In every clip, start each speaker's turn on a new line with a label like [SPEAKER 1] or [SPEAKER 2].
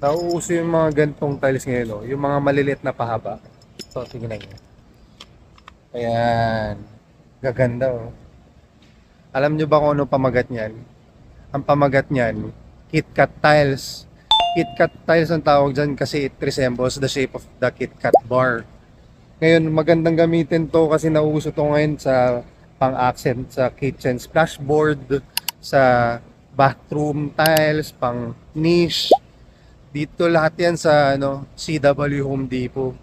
[SPEAKER 1] Nauuso yung mga gantong tiles ngayon, no? Yung mga maliliit na pahaba. So, tingnan nyo. Ayan. Gaganda, oh. Alam nyo ba kung ano pamagat niyan? Ang pamagat niyan, KitKat tiles. KitKat tiles ang tawag dyan kasi it resembles the shape of the KitKat bar. Ngayon, magandang gamitin to kasi nauuso to ngayon sa pang-accent sa kitchen splashboard, sa bathroom tiles, pang niche. Dito lahat yan sa CW Home Depot.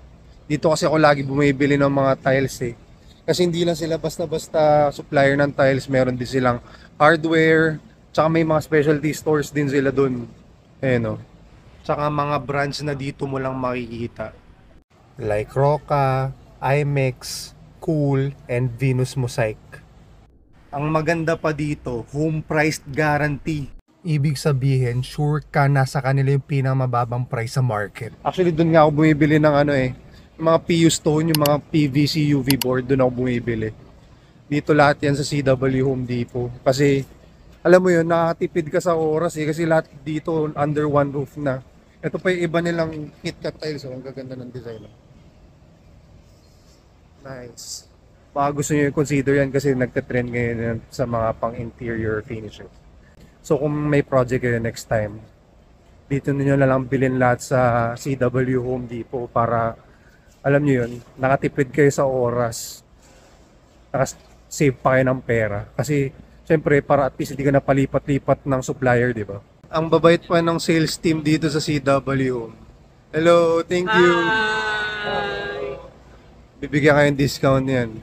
[SPEAKER 1] Dito kasi ako lagi bumibili ng mga tiles eh. Kasi hindi lang sila basta-basta supplier ng tiles, meron din silang hardware, tsaka may mga specialty stores din sila dun. Ayan o. Tsaka mga brands na dito mo lang makikita. Like Roca, IMEX, Cool, and Venus Mosaic. Ang maganda pa dito, home price guarantee. Ibig sabihin, sure ka nasa kanila yung pinamababang price sa market. Actually, doon nga ako bumibili ng yung mga PU stone, yung mga PVC UV board, doon ako bumibili. Dito lahat yan sa CW Home Depot. Kasi, alam mo yun, nakatipid ka sa oras eh. Kasi lahat dito under one roof na. Ito pa yung iba nilang KitKat tiles. Oh, ang gaganda ng design. Nice. Baka gusto nyo i-consider yan kasi nagka-trend ngayon yan sa mga pang-interior finishes. So kung may project kayo next time, dito niyo na lang bilhin lahat sa CW Home Depot para, alam niyo yun, nakatipid kayo sa oras. Save pa kayo ng pera. Kasi, syempre, para at least hindi ka na palipat-lipat ng supplier, di ba? Ang babait pa ng sales team dito sa CW Home. Hello, thank you.
[SPEAKER 2] Hi!
[SPEAKER 1] Bibigyan kayong discount yan.